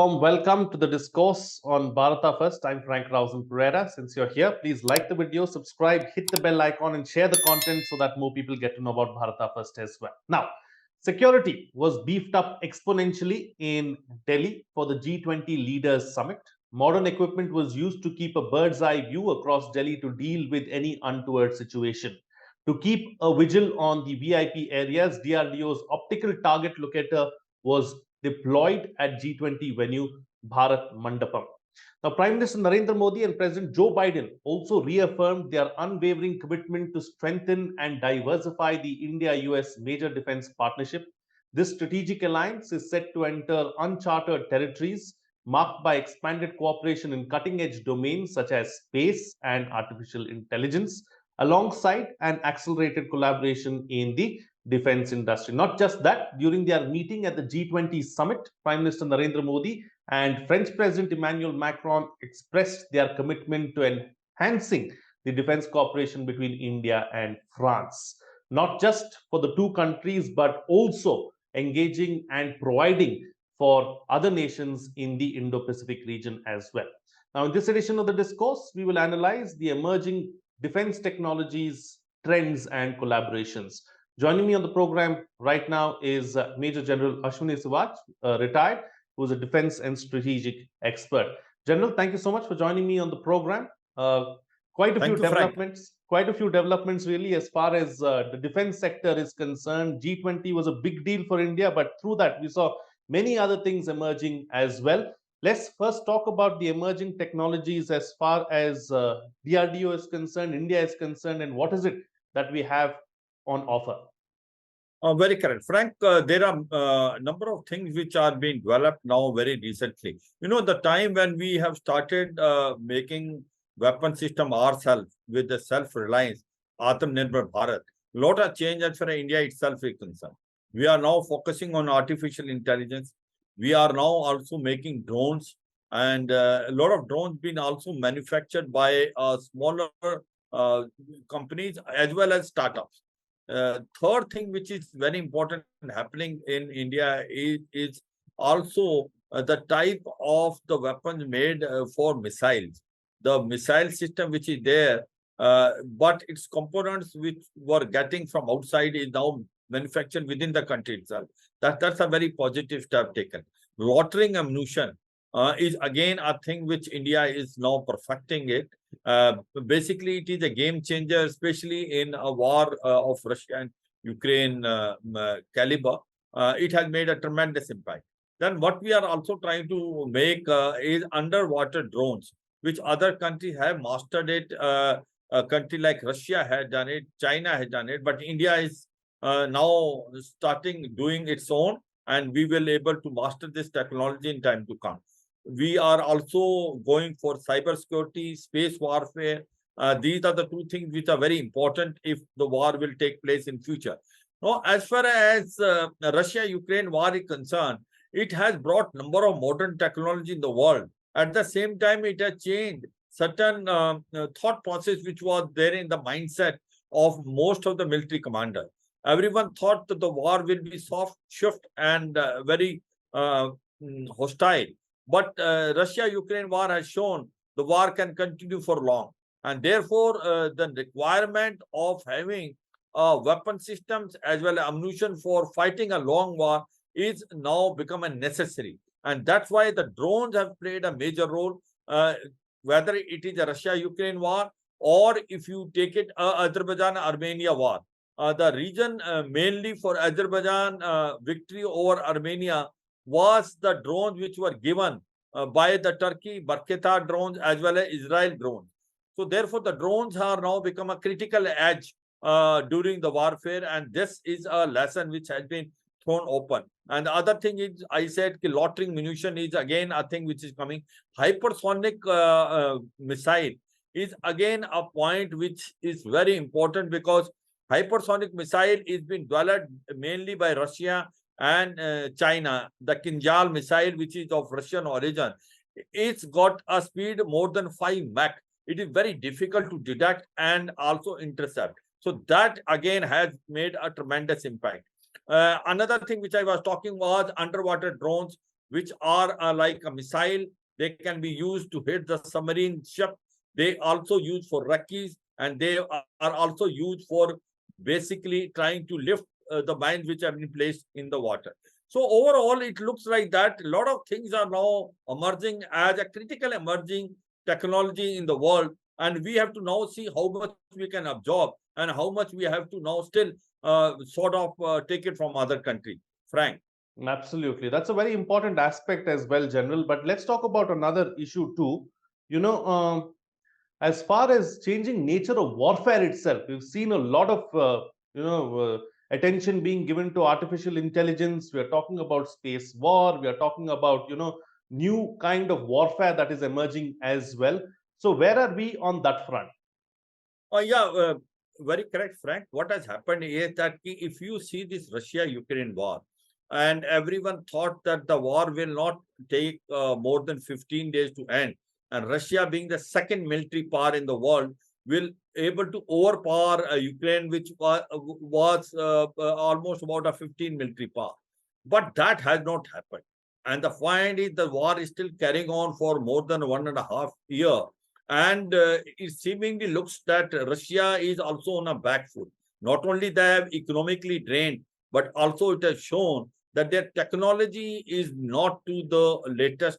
warm welcome to the discourse on Bharata First. I'm Frank Bharata. Since you're here, please like the video, subscribe, hit the bell icon, and share the content so that more people get to know about Bharata First as well. Now, security was beefed up exponentially in Delhi for the G20 Leaders Summit. Modern equipment was used to keep a bird's eye view across Delhi to deal with any untoward situation. To keep a vigil on the VIP areas, DRDO's optical target locator was deployed at G20 venue Bharat Mandapam. Now, Prime Minister Narendra Modi and President Joe Biden also reaffirmed their unwavering commitment to strengthen and diversify the India-US major defense partnership. This strategic alliance is set to enter uncharted territories marked by expanded cooperation in cutting-edge domains such as space and artificial intelligence, alongside an accelerated collaboration in the defense industry. Not just that, during their meeting at the G20 summit, Prime Minister Narendra Modi and French President Emmanuel Macron expressed their commitment to enhancing the defense cooperation between India and France, not just for the two countries, but also engaging and providing for other nations in the Indo-Pacific region as well. Now, in this edition of the discourse, we will analyze the emerging defense technologies, trends, and collaborations. Joining me on the program right now is Major General Ashwini Sivaj, retired, who is a defense and strategic expert. General, thank you so much for joining me on the program. Quite a few developments really as far as the defense sector is concerned. G20 was a big deal for India, but through that we saw many other things emerging as well. Let's first talk about the emerging technologies as far as DRDO is concerned, India is concerned, and what is it that we have on offer? Very correct. Frank, there are a number of things which are being developed now very recently. You know, the time when we have started making weapon system ourselves with the self-reliance, Atmanirbhar Bharat, a lot of change as far as India itself is concerned. We are now focusing on artificial intelligence. We are now also making drones, and a lot of drones being also manufactured by smaller companies as well as startups. Third thing which is very important happening in India is also the type of the weapons made for missiles. The missile system which is there, but its components which were getting from outside is now manufactured within the country itself. That's a very positive step taken. Loitering ammunition is again a thing which India is now perfecting it. Basically, it is a game changer, especially in a war of Russia and Ukraine caliber. It has made a tremendous impact. Then what we are also trying to make is underwater drones, which other countries have mastered it. A country like Russia has done it, China has done it, but India is now starting doing its own, and we will able to master this technology in time to come. We are also going for cybersecurity, space warfare. These are the two things which are very important if the war will take place in future. Now, as far as Russia-Ukraine war is concerned, it has brought number of modern technology in the world. At the same time, it has changed certain thought process which was there in the mindset of most of the military commanders. Everyone thought that the war will be soft, swift, and very hostile. But Russia-Ukraine war has shown the war can continue for long. And therefore, the requirement of having weapon systems as well as ammunition for fighting a long war is now become a necessary. And that's why the drones have played a major role, whether it is a Russia-Ukraine war or if you take it Azerbaijan-Armenia war. The reason mainly for Azerbaijan victory over Armenia was the drones which were given by the Turkey, Barketa drones as well as Israel drones. So therefore, the drones are now become a critical edge during the warfare, and this is a lesson which has been thrown open. And the other thing is, I said, loitering munition is again a thing which is coming. Hypersonic missile is again a point which is very important, because hypersonic missile is being developed mainly by Russia and China. The Kinjal missile, which is of Russian origin, it's got a speed more than 5 Mach. It is very difficult to detect and also intercept. So that again has made a tremendous impact. Another thing which I was talking was underwater drones. which are like a missile. They can be used to hit the submarine ship. They also used for recce's, and they are also used for basically trying to lift the mines which have been placed in the water. So overall, it looks like that a lot of things are now emerging as a critical emerging technology in the world, and we have to now see how much we can absorb and how much we have to now still take it from other countries. Frank. Absolutely. That's a very important aspect as well, General. But let's talk about another issue too. You know, as far as changing nature of warfare itself, we've seen a lot of attention being given to artificial intelligence. We are talking about space war. We are talking about new kind of warfare that is emerging as well. So where are we on that front? Yeah, very correct, Frank. What has happened is that if you see this Russia-Ukraine war, and everyone thought that the war will not take more than 15 days to end, and Russia being the second military power in the world will able to overpower Ukraine, which was almost about a 15 military power. But that has not happened. And the point is the war is still carrying on for more than 1.5 years. And it seemingly looks that Russia is also on a back foot. Not only they have economically drained, but also it has shown that their technology is not to the latest.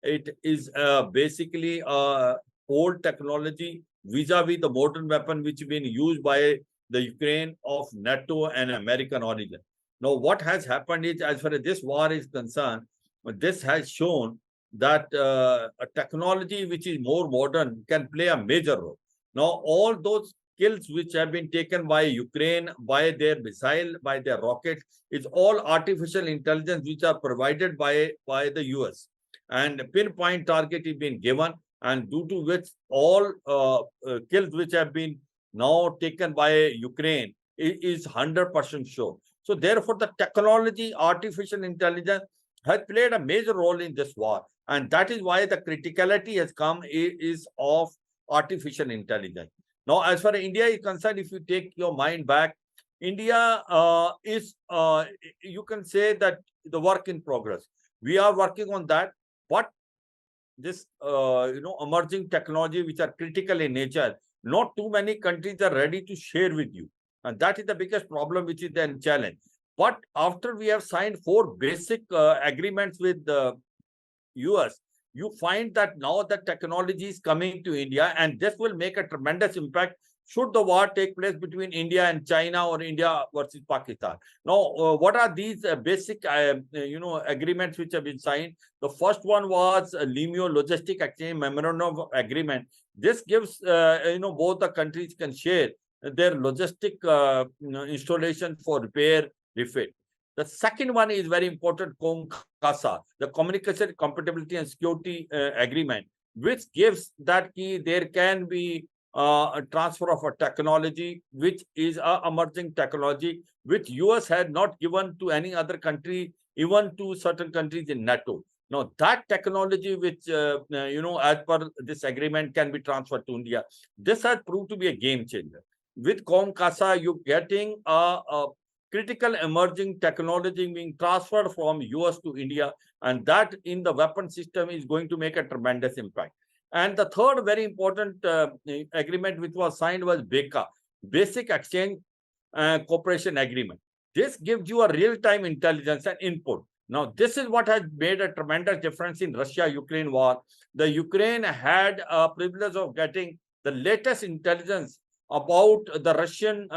It is basically old technology vis-a-vis the modern weapon which has been used by the Ukraine of NATO and American origin. Now, what has happened is, as far as this war is concerned, this has shown that a technology which is more modern can play a major role. Now, all those kills which have been taken by Ukraine, by their missile, by their rockets, is all artificial intelligence which are provided by the US. And pinpoint target is being given, and due to which all kills which have been now taken by Ukraine is 100% sure. So therefore, the technology, artificial intelligence, has played a major role in this war. And that is why the criticality has come is of artificial intelligence. Now, as far as India is concerned, if you take your mind back, India is, you can say that the work in progress. We are working on that, but this, emerging technology which are critical in nature, not too many countries are ready to share with you. And that is the biggest problem, which is the challenge. But after we have signed 4 basic agreements with the US, you find that now the technology is coming to India, and this will make a tremendous impact should the war take place between India and China or India versus Pakistan. Now, what are these basic, agreements which have been signed? The first one was a LIMIO Logistic Exchange Memorandum of Agreement. This gives, both the countries can share their logistic installation for repair, refit. The second one is very important, COMCASA, the Communication Compatibility and Security Agreement, which gives that there can be a transfer of a technology, which is an emerging technology, which US had not given to any other country, even to certain countries in NATO. Now, that technology, which, as per this agreement, can be transferred to India. This has proved to be a game changer. With COMCASA, you're getting a critical emerging technology being transferred from US to India, and that in the weapon system is going to make a tremendous impact. And the third very important agreement which was signed was BECA, Basic Exchange Cooperation Agreement. This gives you a real-time intelligence and input. Now, this is what has made a tremendous difference in Russia-Ukraine war. The Ukraine had a privilege of getting the latest intelligence about the Russian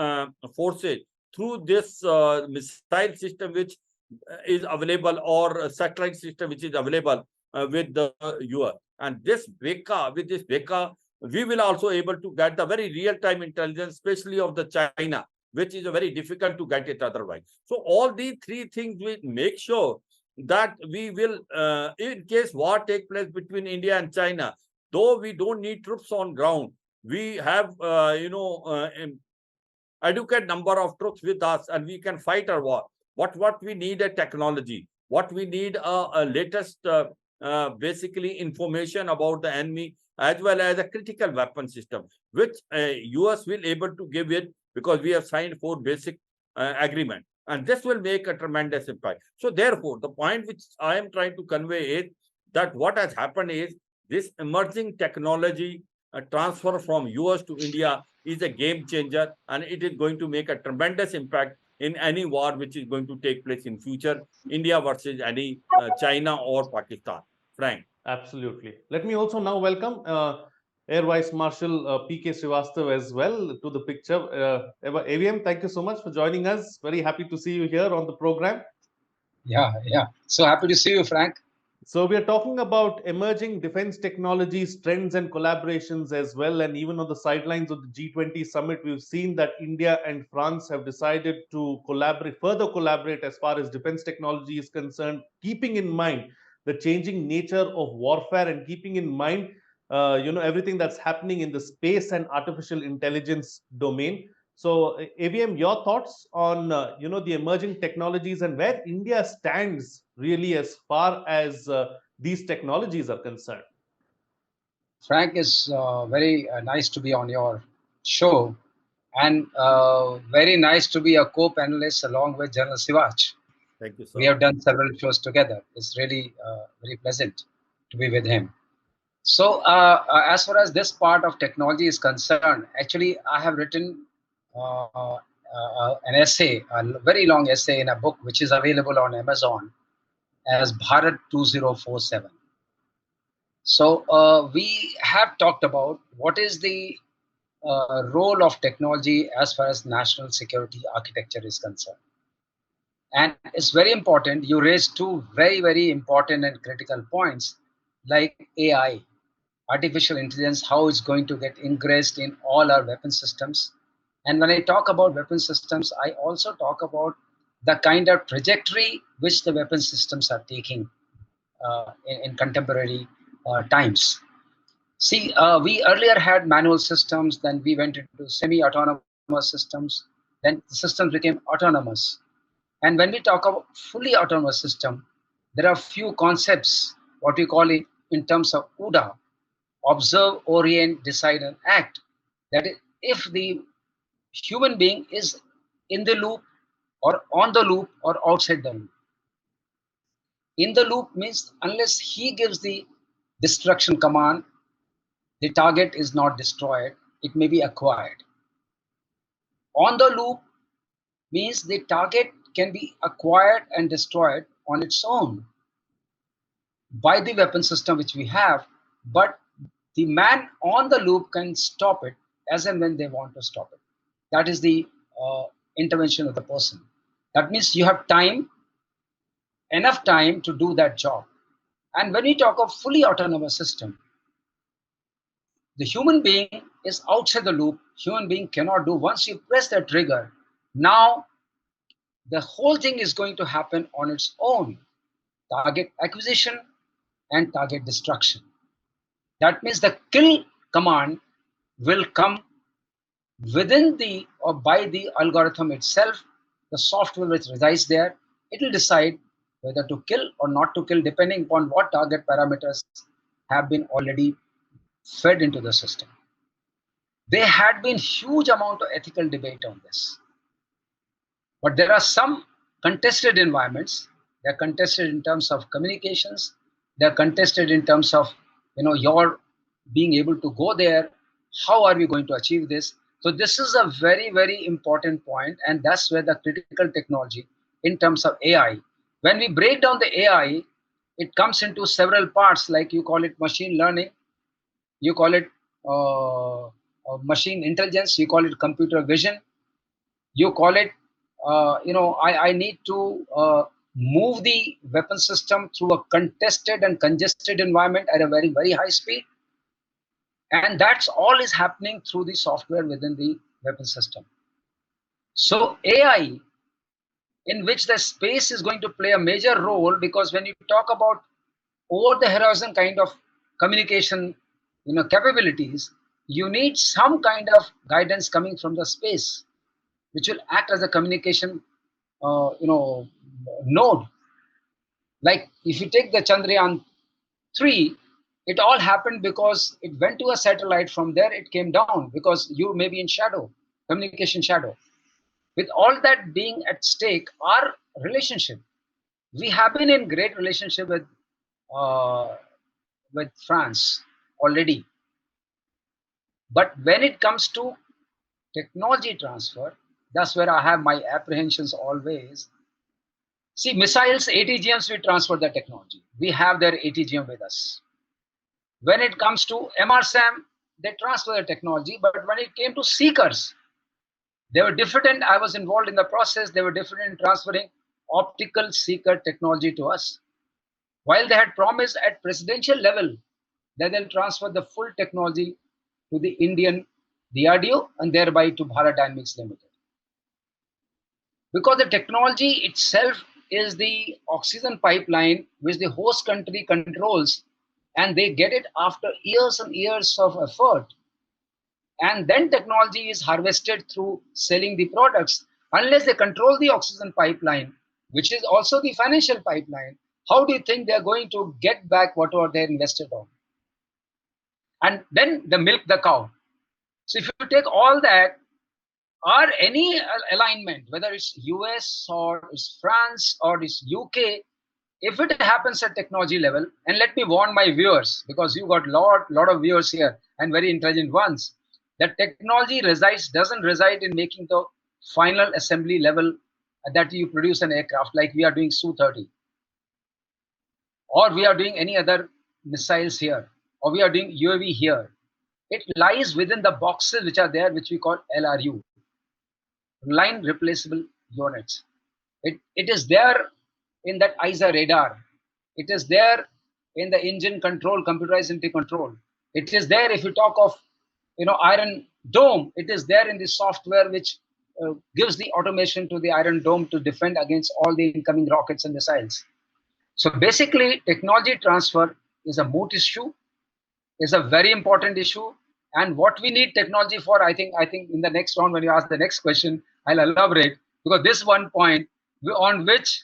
forces through this missile system which is available, or a satellite system which is available with the US. And this BECA, with this BECA, we will also able to get the very real-time intelligence, especially of the China, which is very difficult to get it otherwise. So all these 3 things will make sure that we will, in case war take place between India and China, though we don't need troops on ground, we have, adequate number of troops with us, and we can fight our war. What we need a technology, what we need a latest basically information about the enemy, as well as a critical weapon system, which US will able to give it, because we have signed 4 basic agreement. And this will make a tremendous impact. So therefore, the point which I am trying to convey is that what has happened is this emerging technology transfer from US to India is a game changer, and it is going to make a tremendous impact in any war which is going to take place in future, India versus any China or Pakistan. Frank. Absolutely. Let me also now welcome Air Vice Marshal PK Srivastav as well to the picture. AVM, thank you so much for joining us. Very happy to see you here on the program. Yeah. So happy to see you, Frank. So we are talking about emerging defense technologies, trends and collaborations as well. And even on the sidelines of the G20 summit, we've seen that India and France have decided to further collaborate as far as defense technology is concerned, keeping in mind the changing nature of warfare and keeping in mind, everything that's happening in the space and artificial intelligence domain. So, AVM, your thoughts on the emerging technologies and where India stands really as far as these technologies are concerned. Frank, is very nice to be on your show, and very nice to be a co-panelist along with General Sivach. Thank you, We sir. have done several shows together. It's really very pleasant to be with him. So, as far as this part of technology is concerned, actually, I have written an essay, a very long essay in a book which is available on Amazon as Bharat 2047. So, we have talked about what is the role of technology as far as national security architecture is concerned. And it's very important. You raised two very, very important and critical points like AI, artificial intelligence, how it's going to get ingressed in all our weapon systems. And when I talk about weapon systems, I also talk about the kind of trajectory which the weapon systems are taking in contemporary times. See, we earlier had manual systems, then we went into semi-autonomous systems, then the systems became autonomous. And when we talk about fully autonomous system, there are few concepts, what we call it in terms of OODA, observe, orient, decide, and act. That is, if the human being is in the loop or on the loop or outside the loop. In the loop means unless he gives the destruction command, the target is not destroyed, it may be acquired. On the loop means the target can be acquired and destroyed on its own by the weapon system which we have, but the man on the loop can stop it as and when they want to stop it. That is the intervention of the person. That means you have time, enough time to do that job. And when we talk of fully autonomous system, the human being is outside the loop. Human being cannot do. Once you press the trigger, now the whole thing is going to happen on its own. Target acquisition and target destruction. That means the kill command will come within the or by the algorithm itself. The software which resides there, it will decide whether to kill or not to kill depending upon what target parameters have been already fed into the system. There had been huge amount of ethical debate on this, but there are some contested environments. They're contested in terms of communications. They're contested in terms of your being able to go there. How are we going to achieve this? So this is a very, very important point, and that's where the critical technology in terms of AI. When we break down the AI, it comes into several parts, like you call it machine learning, you call it machine intelligence, you call it computer vision, you call it, I need to move the weapon system through a contested and congested environment at a very, very high speed. And that's all is happening through the software within the weapon system. So AI, in which the space is going to play a major role, because when you talk about over the horizon kind of communication capabilities, you need some kind of guidance coming from the space, which will act as a communication node. Like if you take the Chandrayaan 3, it all happened because it went to a satellite. From there it came down because you may be in shadow, communication shadow, With all that being at stake, our relationship, we have been in great relationship with France already. But when it comes to technology transfer, that's where I have my apprehensions always. See, missiles, ATGMs, we transfer the technology. We have their ATGM with us. When it comes to MRSAM, they transfer the technology. But when it came to seekers, they were different. I was involved in the process. They were different in transferring optical seeker technology to us. While they had promised at presidential level that they'll transfer the full technology to the Indian DRDO and thereby to Bharat Dynamics Limited. Because the technology itself is the oxygen pipeline which the host country controls, and they get it after years and years of effort. And then technology is harvested through selling the products. Unless they control the oxygen pipeline, which is also the financial pipeline, how do you think they're going to get back whatever they invested on? And then they milk the cow. So if you take all that, or any alignment, whether it's US or it's France or it's UK, if it happens at technology level, and let me warn my viewers, because you got lot of viewers here and very intelligent ones, that technology doesn't reside in making the final assembly level that you produce an aircraft like we are doing Su-30, or we are doing any other missiles here, or we are doing UAV here. It lies within the boxes which are there, which we call LRU, line replaceable units. It is there in that ISA radar. It is there in the engine control, computerized engine control. It is there if you talk of Iron Dome. It is there in the software which gives the automation to the Iron Dome to defend against all the incoming rockets and missiles. So basically, technology transfer is a moot issue, is a very important issue. And what we need technology for, I think in the next round, when you ask the next question, I'll elaborate, because this one point on which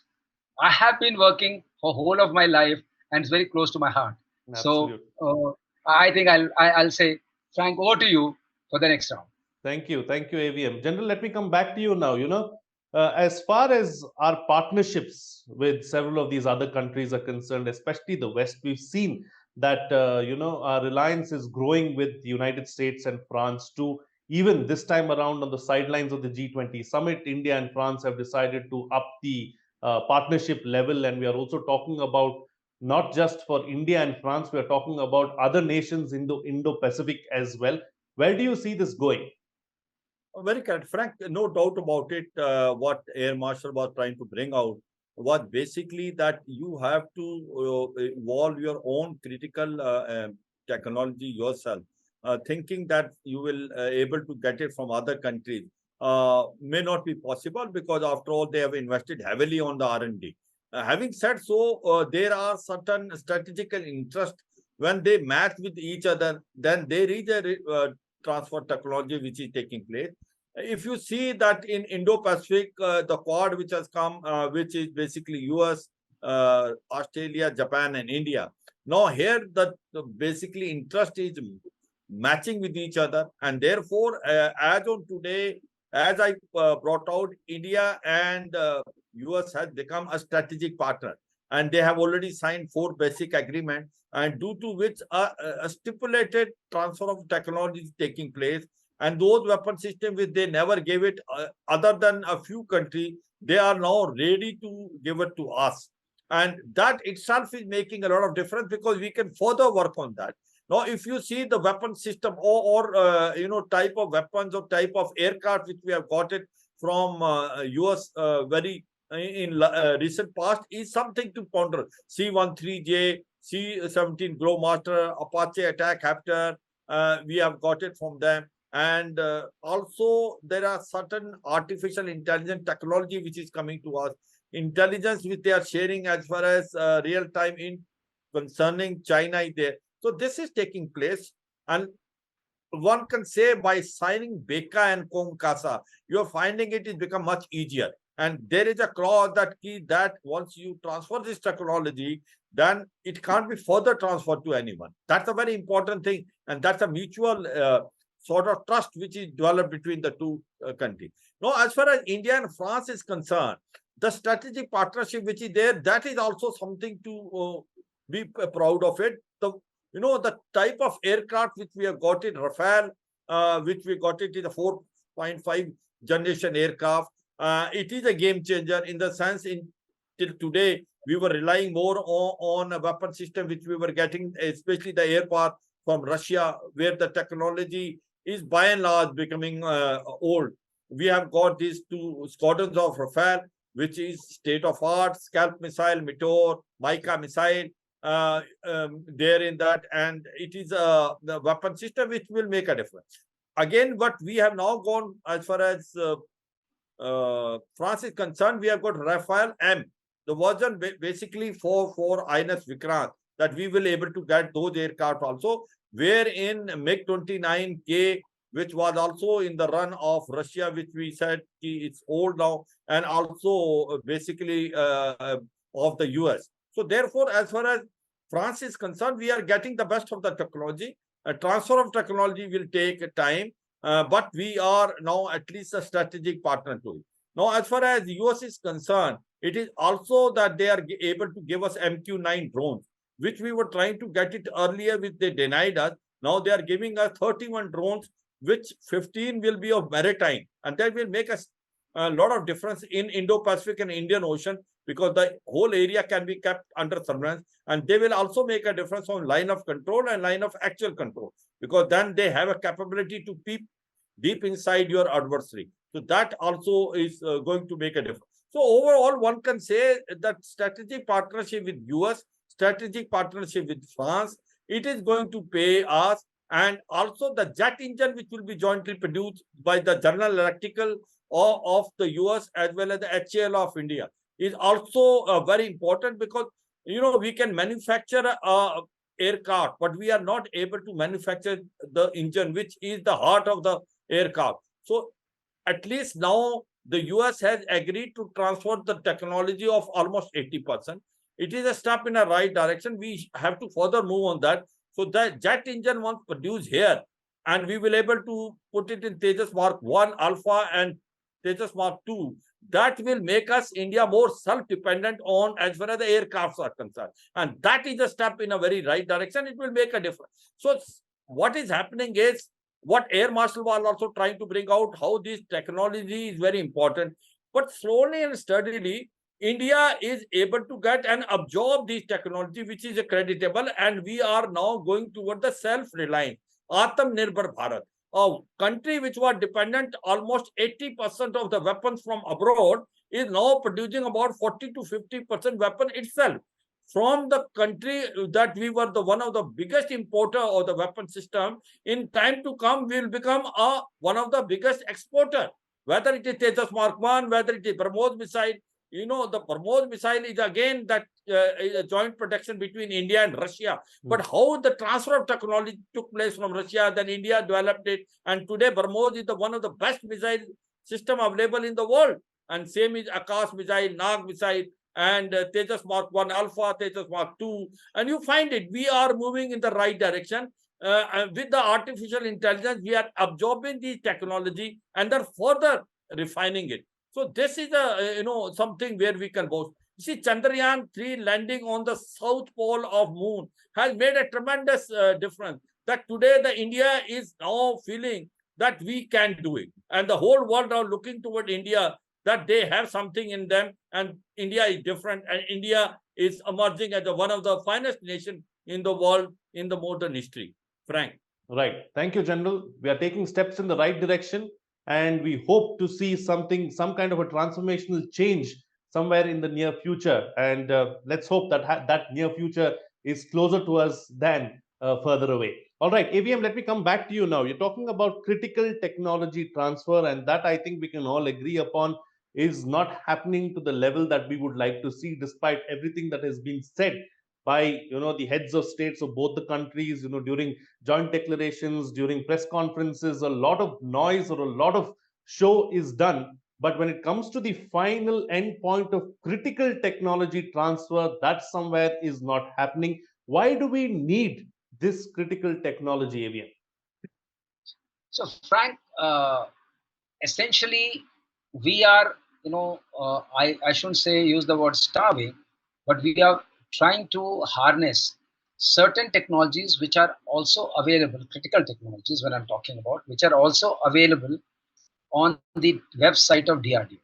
I have been working for whole of my life and it's very close to my heart. Absolutely. So I think I'll say, Frank, over to you for the next round. Thank you, AVM. General, let me come back to you now. As far as our partnerships with several of these other countries are concerned, especially the West, we've seen that our reliance is growing with the United States and France too. Even this time around, on the sidelines of the G20 summit, India and France have decided to up the partnership level, and we are also talking about not just for India and France, we are talking about other nations in the Indo-Pacific as well. Where do you see this going? Very correct, Frank. No doubt about it. What Air Marshal was trying to bring out was basically that you have to evolve your own critical technology yourself. Thinking that you will able to get it from other countries may not be possible, because after all they have invested heavily on the R&D. Having said so, there are certain strategical interests. When they match with each other, then there is a transfer technology which is taking place. If you see that in Indo-Pacific, the Quad which has come, which is basically US, Australia, Japan, and India. Now here the basically interest is matching with each other, and therefore, as on today, as I brought out, India and US has become a strategic partner, and they have already signed 4 basic agreements, and due to which a stipulated transfer of technology is taking place. And those weapon systems which they never gave it, other than a few countries, they are now ready to give it to us. And that itself is making a lot of difference, because we can further work on that. Now, if you see the weapon system or type of weapons or type of aircraft which we have got it from US very in recent past, is something to ponder. C-13J, C-17 Glowmaster, Apache Attack Raptor, we have got it from them. And also there are certain artificial intelligence technology which is coming to us. Intelligence which they are sharing as far as real time in concerning China is there. So this is taking place, and one can say by signing BECA and COMCASA, you are finding it has become much easier. And there is a clause that once you transfer this technology, then it can't be further transferred to anyone. That's a very important thing, and that's a mutual sort of trust which is developed between the two countries. Now, as far as India and France is concerned, the strategic partnership which is there, that is also something to be proud of it. The type of aircraft which we have got in Rafale, which we got it in the 4.5 generation aircraft, it is a game changer in the sense till today we were relying more on a weapon system which we were getting, especially the air power from Russia, where the technology is by and large becoming old. We have got these two squadrons of Rafale, which is state-of-art, Scalp missile, Meteor, Mica missile, there in that, and it is the weapon system which will make a difference. Again, what we have now gone as far as France is concerned, we have got Rafale M, the version basically for INS Vikrant, that we will able to get those aircraft also, wherein MiG-29K, which was also in the run of Russia, which we said it's old now, and also basically of the US. So therefore, as far as France is concerned, we are getting the best of the technology. A transfer of technology will take time, but we are now at least a strategic partner to it. Now, as far as the US is concerned, it is also that they are able to give us MQ-9 drones, which we were trying to get it earlier, which they denied us. Now they are giving us 31 drones, which 15 will be of maritime, and that will make us a lot of difference in Indo-Pacific and Indian Ocean, because the whole area can be kept under surveillance, and they will also make a difference on line of control and line of actual control, because then they have a capability to peep deep inside your adversary. So that also is going to make a difference. So overall, one can say that strategic partnership with US, strategic partnership with France, it is going to pay us. And also the jet engine, which will be jointly produced by the General Electrical of the US as well as the HAL of India, is also very important, because we can manufacture aircraft, but we are not able to manufacture the engine, which is the heart of the aircraft. So at least now the US has agreed to transfer the technology of almost 80%. It is a step in the right direction. We have to further move on that. So the jet engine once produced here, and we will able to put it in Tejas Mark 1 Alpha and Tejas Mark 2, that will make us India more self-dependent on as far as the aircrafts are concerned. And that is a step in a very right direction. It will make a difference. So what is happening is, what Air Marshal was also trying to bring out, how this technology is very important. But slowly and steadily, India is able to get and absorb this technology, which is creditable, and we are now going toward the self-reliant, Atmanirbhar Bharat. A country which was dependent almost 80% of the weapons from abroad is now producing about 40 to 50% weapon itself. From the country that we were one of the biggest importer of the weapon system, in time to come, we will become one of the biggest exporter. Whether it is Tejas Mark 1, whether it is BrahMos missile, the BrahMos missile is again that is a joint production between India and Russia. But how the transfer of technology took place from Russia, then India developed it, and today BrahMos is one of the best missile system available in the world. And same is Akash missile, Nag missile, and Tejas Mark 1 Alpha, Tejas Mark 2. And you find it, we are moving in the right direction. With the artificial intelligence, we are absorbing the technology and then further refining it. So this is something where we can boast. You see, Chandrayaan-3 landing on the south pole of moon has made a tremendous difference. That today the India is now feeling that we can do it, and the whole world now looking toward India, that they have something in them, and India is different, and India is emerging as one of the finest nations in the world in the modern history. Frank. Right. Thank you, General. We are taking steps in the right direction, and we hope to see some kind of a transformational change somewhere in the near future. And let's hope that that near future is closer to us than further away. All right, AVM, let me come back to you now. You're talking about critical technology transfer, and that I think we can all agree upon is not happening to the level that we would like to see, despite everything that has been said by the heads of states of both the countries, during joint declarations, during press conferences. A lot of noise or a lot of show is done, but when it comes to the final end point of critical technology transfer, that somewhere is not happening. Why do we need this critical technology, AVM? So, Frank, essentially, we are, I shouldn't say use the word starving, but we are trying to harness certain technologies which are also available, critical technologies when I'm talking about, which are also available on the website of DRDO.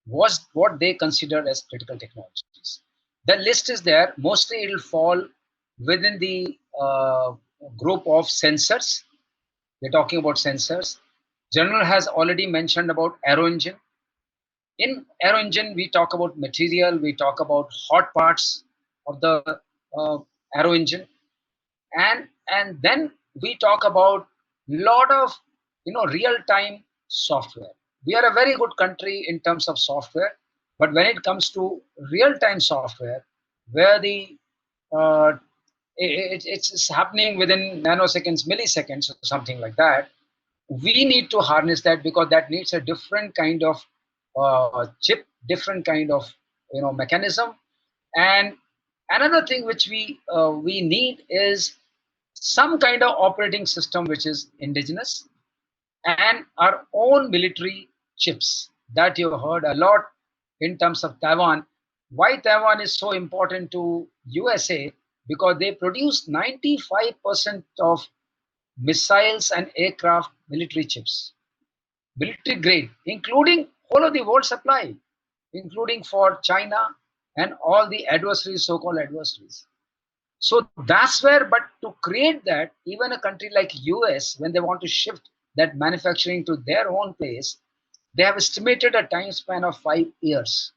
What they consider as critical technologies. The list is there. Mostly it will fall within the group of sensors. We're talking about sensors. General has already mentioned about aero engine. In aero engine, we talk about material, we talk about hot parts of the aero engine, and then we talk about lot of real-time software. We are a very good country in terms of software, but when it comes to real-time software, where the it's happening within nanoseconds, milliseconds, or something like that, we need to harness that, because that needs a different kind of chip, different kind of mechanism. And another thing which we need is some kind of operating system which is indigenous, and our own military chips that you heard a lot in terms of Taiwan. Why Taiwan is so important to USA? Because they produce 95% of missiles and aircraft military chips, military grade, including whole of the world supply, including for China and all the adversaries, so-called adversaries. So that's where, but to create that, even a country like US, when they want to shift that manufacturing to their own place, they have estimated a time span of 5 years.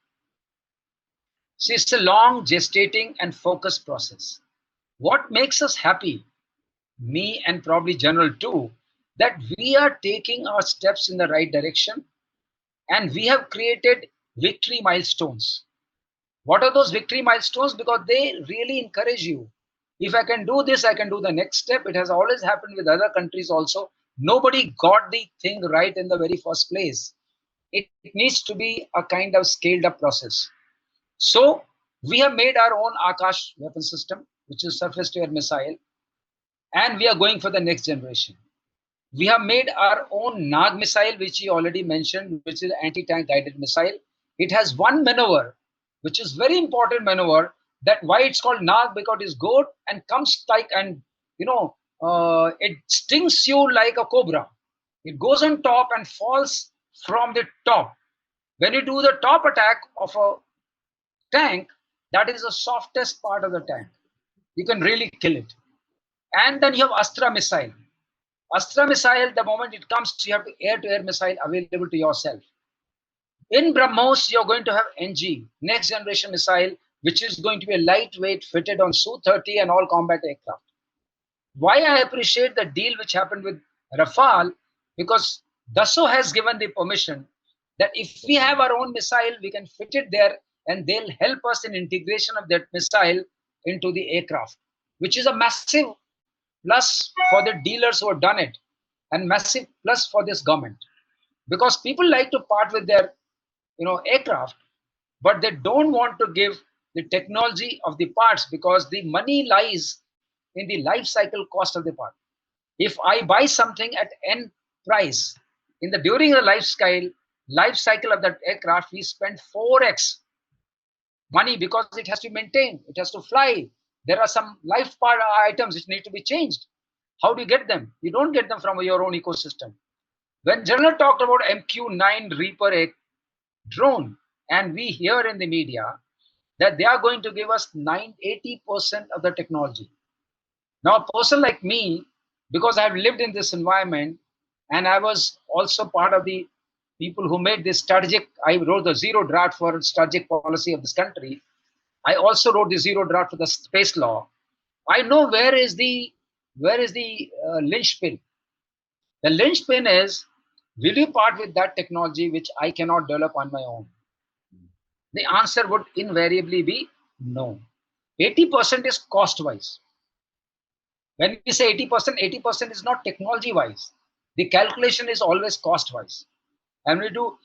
See, it's a long gestating and focused process. What makes us happy, me and probably General too, that we are taking our steps in the right direction, and we have created victory milestones. What are those victory milestones? Because they really encourage you. If I can do this, I can do the next step. It has always happened with other countries also. Nobody got the thing right in the very first place. It needs to be a kind of scaled up process. So we have made our own Akash weapon system, which is surface to air missile, and we are going for the next generation. We have made our own Nag missile, which he already mentioned, which is anti-tank guided missile. It has one maneuver, which is very important maneuver. That why it's called Nag, because it's goat and comes like, and it stings you like a cobra. It goes on top and falls from the top. When you do the top attack of a tank, that is the softest part of the tank. You can really kill it. And then you have Astra missile. Astra missile, the moment it comes, you have air-to-air missile available to yourself. In BrahMos, you're going to have NG, next generation missile, which is going to be a lightweight, fitted on Su-30 and all combat aircraft. Why I appreciate the deal which happened with Rafale, because Dassault has given the permission that if we have our own missile, we can fit it there, and they'll help us in integration of that missile into the aircraft, which is a massive plus for the dealers who have done it, and massive plus for this government, because people like to part with their aircraft, but they don't want to give the technology of the parts, because the money lies in the life cycle cost of the part. If I buy something at N price, during the life cycle of that aircraft, we spend 4x money, because it has to maintain, it has to fly. There are some life part items which need to be changed. How do you get them? You don't get them from your own ecosystem. When General talked about MQ-9 Reaper drone, and we hear in the media that they are going to give us 80% of the technology. Now, a person like me, because I've lived in this environment, and I was also part of the people who made this strategic, I wrote the zero draft for strategic policy of this country. I also wrote the zero draft for the space law. I know where is the linchpin. The linchpin is, will you part with that technology which I cannot develop on my own? The answer would invariably be no. 80% is cost-wise. When we say 80%, 80% is not technology-wise. The calculation is always cost-wise. And we do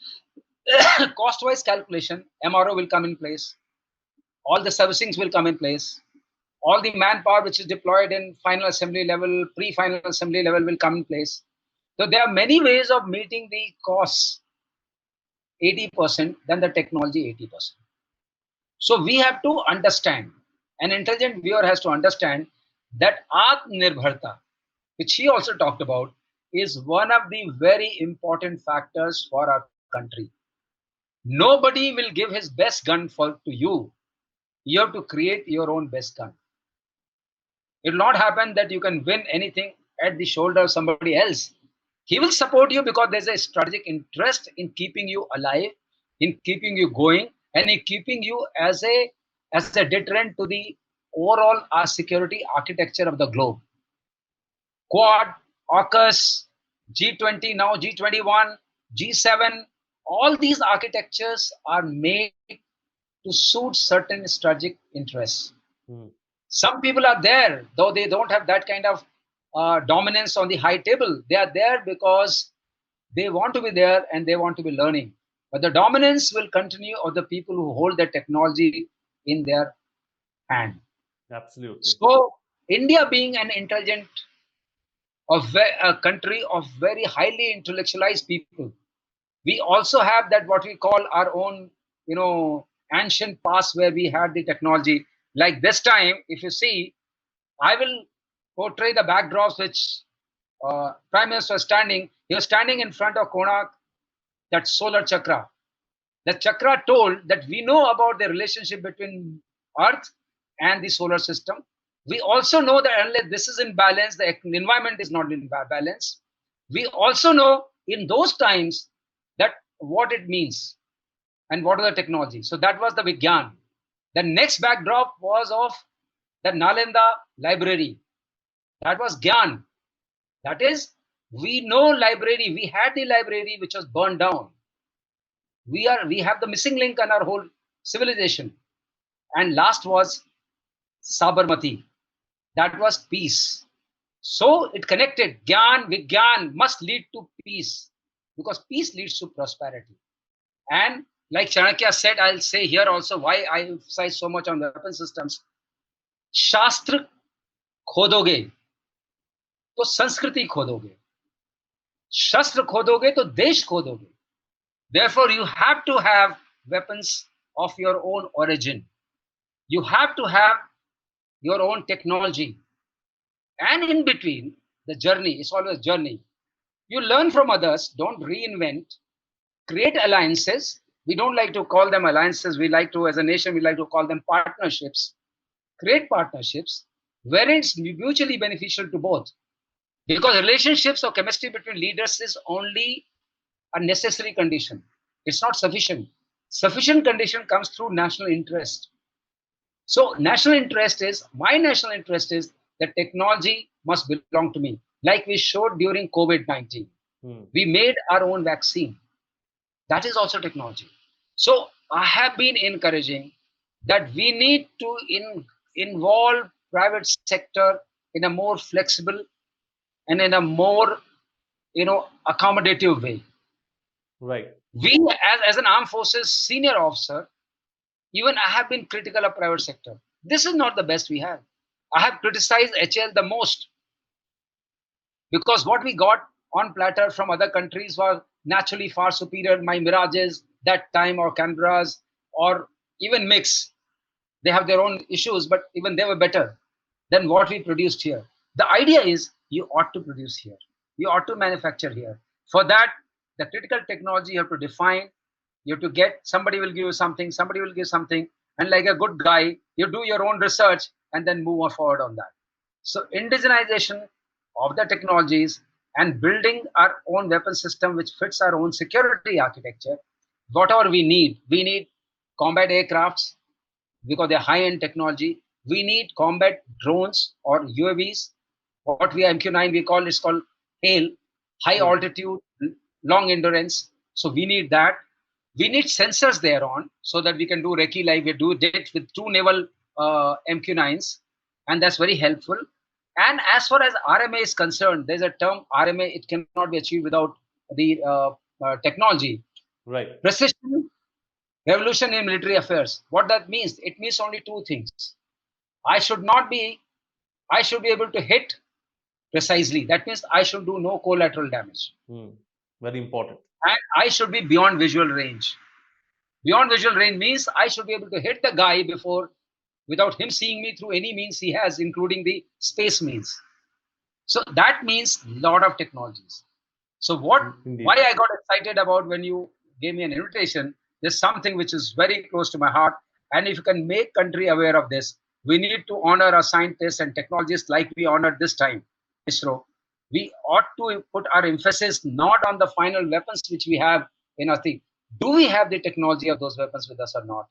cost-wise calculation, MRO will come in place. All the servicings will come in place. All the manpower which is deployed in final assembly level, pre-final assembly level will come in place. So there are many ways of meeting the costs 80% than the technology 80%. So we have to understand, an intelligent viewer has to understand that Atmanirbharta, which he also talked about, is one of the very important factors for our country. Nobody will give his best gun to you. You have to create your own best gun. It will not happen that you can win anything at the shoulder of somebody else. He will support you because there's a strategic interest in keeping you alive, in keeping you going, and in keeping you as a deterrent to the overall security architecture of the globe. Quad, AUKUS, G20, now G21, G7, all these architectures are made to suit certain strategic interests. Some people are there, though they don't have that kind of dominance on the high table. They are there because they want to be there and they want to be learning. But the dominance will continue of the people who hold the technology in their hand. Absolutely. So India being an intelligent, a country of very highly intellectualized people, we also have that what we call our own, ancient past where we had the technology. Like this time, if you see, I will portray the backdrops which Prime Minister was standing. He was standing in front of Konak, that solar chakra. The chakra told that we know about the relationship between Earth and the solar system. We also know that unless this is in balance, the environment is not in balance. We also know in those times that what it means and what are the technology. So that was the Vigyan. The next backdrop was of the Nalanda library. That was Gyan. That is, we know library. We had the library which was burned down. We have the missing link in our whole civilization. And last was Sabarmati. That was peace. So it connected. Gyan, Vigyan must lead to peace because peace leads to prosperity. And like Chanakya said, I'll say here also why I emphasize so much on weapon systems. Shastra khodoge, तो संस्कृति खोदोगे. शस्त्र खोदोगे तो देश खोदोगे. Therefore, you have to have weapons of your own origin. You have to have your own technology. And in between, the journey is always a journey. You learn from others, don't reinvent, create alliances. We don't like to call them alliances. We like to, as a nation, we like to call them partnerships. Create partnerships wherein it's mutually beneficial to both. Because relationships or chemistry between leaders is only a necessary condition. It's not sufficient. Sufficient condition comes through national interest. So national interest is, my national interest is that technology must belong to me. Like we showed during COVID-19. We made our own vaccine. That is also technology. So I have been encouraging that we need to involve private sector in a more flexible and in a more, accommodative way. Right. We, as an armed forces senior officer, even I have been critical of private sector. This is not the best we have. I have criticized HL the most because what we got on platter from other countries was naturally far superior. My Mirages that time, or Canberras, or even Mix, they have their own issues, but even they were better than what we produced here. The idea is you ought to produce here. You ought to manufacture here. For that, the critical technology you have to define. You have to get, somebody will give you something, somebody will give something. And like a good guy, you do your own research and then move forward on that. So indigenization of the technologies and building our own weapon system which fits our own security architecture. Whatever we need combat aircrafts because they're high-end technology. We need combat drones or UAVs. What we are MQ-9 we call is called HAIL, high altitude, long endurance. So we need that. We need sensors thereon so that we can do recce like we did with 2 naval MQ-9s, and that's very helpful. And as far as RMA is concerned, there's a term RMA, it cannot be achieved without the technology. Right. Precision, revolution in military affairs. What that means? It means only 2 things. I should be able to hit precisely. That means I should do no collateral damage. Very important. And I should be beyond visual range. Beyond visual range means I should be able to hit the guy without him seeing me through any means he has, including the space means. So that means a lot of technologies. So why I got excited about when you gave me an invitation, there's something which is very close to my heart. And if you can make country aware of this, we need to honor our scientists and technologists like we honored this time, ISRO. We ought to put our emphasis not on the final weapons which we have in our thing. Do we have the technology of those weapons with us or not?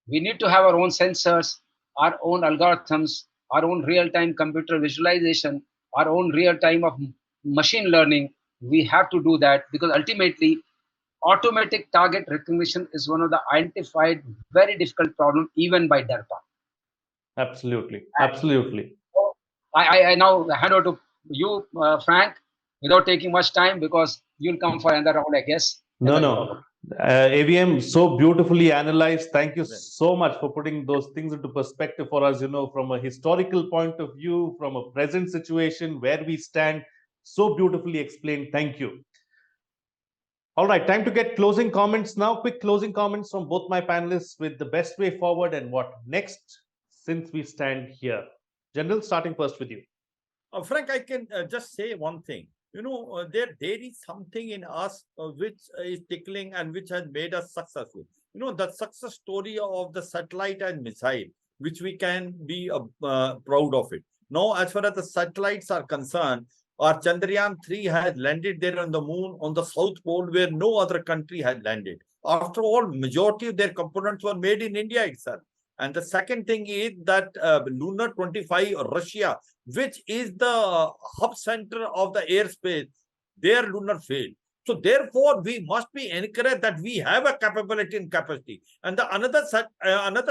We need to have our own sensors, our own algorithms, our own real-time computer visualization, our own real-time of machine learning. We have to do that because ultimately, automatic target recognition is one of the identified very difficult problem even by DARPA. Absolutely. Absolutely. So I now hand over to you, Frank, without taking much time because you'll come for another round, I guess. No. AVM, so beautifully analyzed. Thank you so much for putting those things into perspective for us, from a historical point of view, from a present situation, where we stand. So beautifully explained. Thank you. All right, time to get closing comments now. Quick closing comments from both my panelists with the best way forward and what next since we stand here. General, starting first with you. Frank, I can just say one thing. There is something in us which is tickling and which has made us successful. The success story of the satellite and missile, which we can be proud of it. Now, as far as the satellites are concerned, our Chandrayaan-3 has landed there on the moon on the South Pole where no other country had landed. After all, majority of their components were made in India itself. And the second thing is that Lunar 25, Russia, which is the hub center of the airspace, their lunar failed. So therefore, we must be encouraged that we have a capability and capacity. And another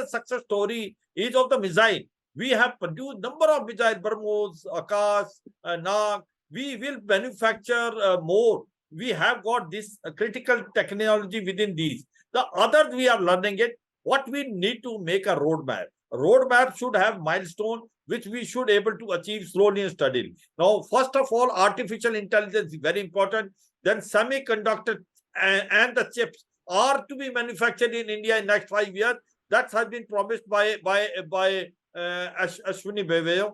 success story is of the missile. We have produced number of missile, BrahMos, Akash, Nag. We will manufacture more. We have got this critical technology within these. The others we are learning it. What we need to make a roadmap. A roadmap should have milestone which we should able to achieve slowly and steadily. Now, first of all, artificial intelligence is very important. Then semiconductor and the chips are to be manufactured in India in next 5 years. That has been promised by Ashwini Beveo,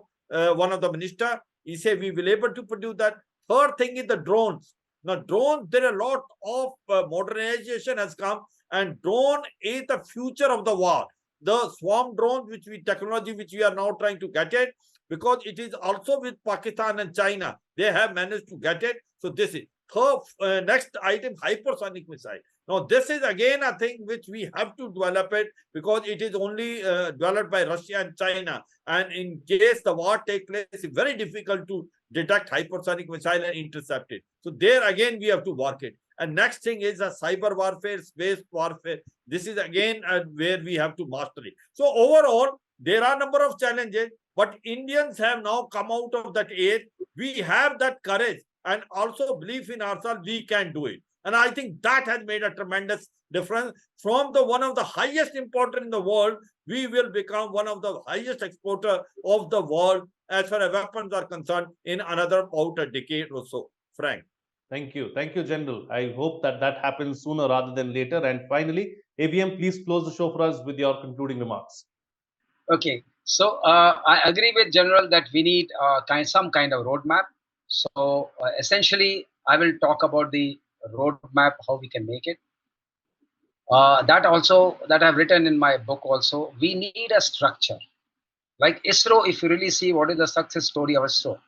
one of the minister. He said we will able to produce that. Third thing is the drones. Now, drones, there are a lot of modernization has come, and drone is the future of the war. The swarm drone, technology which we are now trying to get it, because it is also with Pakistan and China. They have managed to get it. So this is third, next item, hypersonic missile. Now, this is again a thing which we have to develop it because it is only developed by Russia and China. And in case the war takes place, it's very difficult to detect hypersonic missile and intercept it. So there again, we have to work it. And next thing is a cyber warfare, space warfare. This is again where we have to master it. So overall, there are a number of challenges, but Indians have now come out of that age. We have that courage and also belief in ourselves, we can do it. And I think that has made a tremendous difference. From the one of the highest importer in the world, we will become one of the highest exporter of the world as far as weapons are concerned in another about a decade or so. Frank. Thank you. Thank you, General. I hope that happens sooner rather than later. And finally, AVM, please close the show for us with your concluding remarks. Okay. So I agree with General that we need some kind of roadmap. So essentially, I will talk about the roadmap, how we can make it. That I've written in my book also, we need a structure. Like ISRO, if you really see what is the success story of ISRO,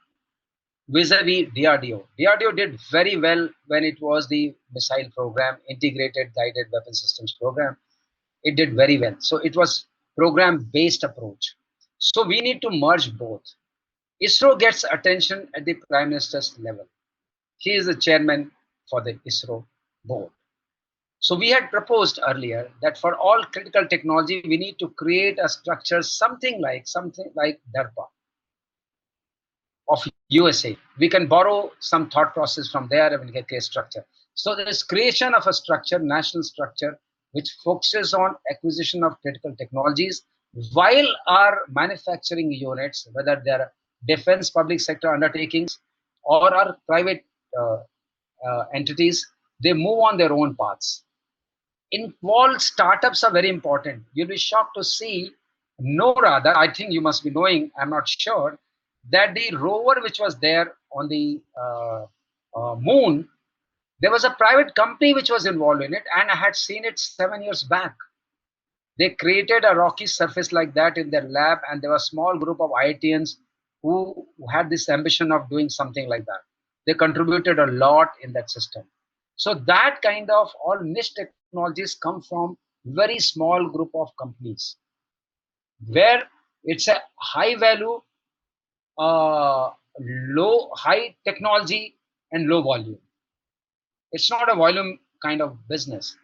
vis-a-vis DRDO. DRDO did very well when it was the missile program, integrated guided weapon systems program. It did very well. So it was program-based approach. So we need to merge both. ISRO gets attention at the Prime Minister's level. He is the chairman for the ISRO board. So we had proposed earlier that for all critical technology, we need to create a structure, something like DARPA of USA. We can borrow some thought process from there and we can create structure. So there is creation of a structure, national structure, which focuses on acquisition of critical technologies, while our manufacturing units, whether they are defense public sector undertakings or are private entities, they move on their own paths. Involved startups are very important. You'll be shocked to see, no, rather, I think you must be knowing, I'm not sure, that the rover which was there on the moon, there was a private company which was involved in it, and I had seen it 7 years back. They created a rocky surface like that in their lab, and there was a small group of IITians who had this ambition of doing something like that. They contributed a lot in that system. So that kind of all niche technologies come from very small group of companies, where it's a high value, high technology and low volume. It's not a volume kind of business.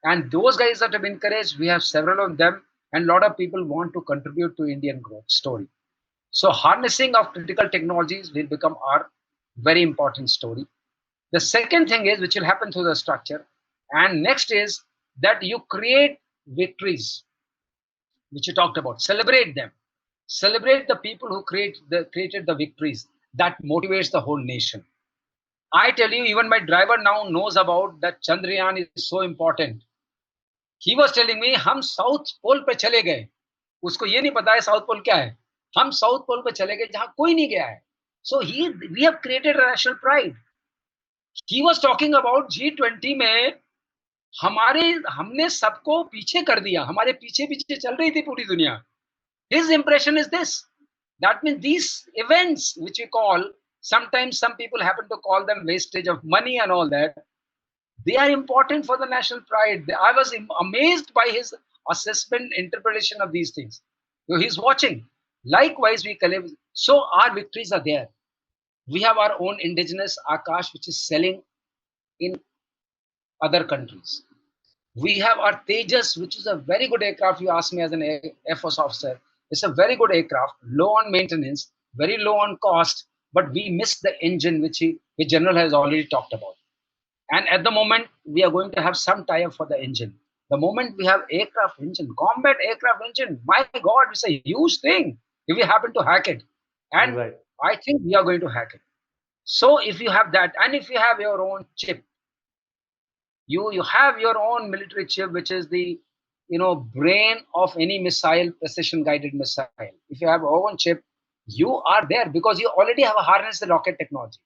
And those guys that have been encouraged, we have several of them, and a lot of people want to contribute to Indian growth story. So harnessing of critical technologies will become our very important story. The second thing is, which will happen through the structure, and next is that you create victories, which you talked about. Celebrate them. Celebrate the people who created the victories. That motivates the whole nation. I tell you, even my driver now knows about that Chandrayaan is so important. He was telling me, हम south pole पे चले गए. उसको ये नहीं पता है south pole क्या है. हम साउथ पोल पे चले गए जहां कोई नहीं गया है. So we have created a national pride. He was talking about G20 में हमने सबको पीछे कर दिया. हमारे पीछे पीछे चल रही थी पूरी दुनिया. His impression is this. That means these events, which we call, sometimes some people happen to call them wastage of money and all that, they are important for the national pride. I was amazed by his assessment, interpretation of these things. So he's watching. Likewise, we collect. So our victories are there. We have our own indigenous Akash, which is selling in other countries. We have our Tejas, which is a very good aircraft. You ask me as an Air Force officer. It's a very good aircraft, low on maintenance, very low on cost, but we missed the engine, which General has already talked about. And at the moment, we are going to have some tie-up for the engine. The moment we have aircraft engine, combat aircraft engine, my God, it's a huge thing if we happen to hack it. And right. I think we are going to hack it. So if you have that, and if you have your own chip, you have your own military chip, which is the brain of any missile, precision guided missile. If you have your own chip, you are there because you already have harnessed the rocket technology.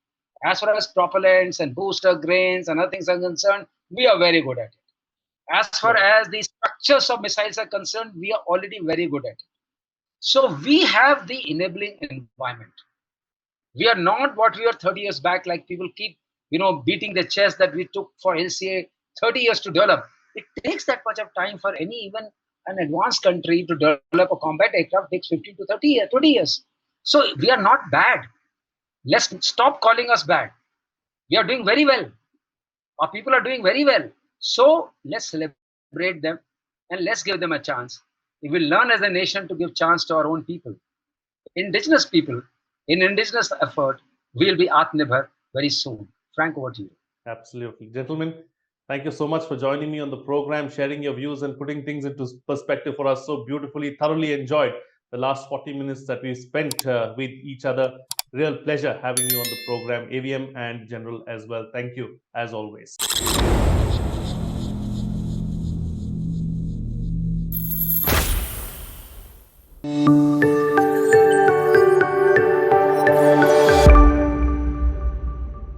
As far as propellants and booster grains and other things are concerned, we are very good at it. As far as the structures of missiles are concerned, we are already very good at it. So we have the enabling environment. We are not what we were 30 years back, like people keep beating the chest that we took for LCA 30 years to develop. It takes that much of time for even an advanced country to develop a combat aircraft. Takes 15 to 30 years, 20 years. So we are not bad. Let's stop calling us bad. We are doing very well. Our people are doing very well. So let's celebrate them and let's give them a chance. We will learn as a nation to give chance to our own people. Indigenous people, in indigenous effort, we will be Atmanirbhar very soon. Frank, over to you. Absolutely. Gentlemen, thank you so much for joining me on the program, sharing your views and putting things into perspective for us so beautifully. Thoroughly enjoyed the last 40 minutes that we spent with each other. Real pleasure having you on the program, AVM and General as well. Thank you, as always.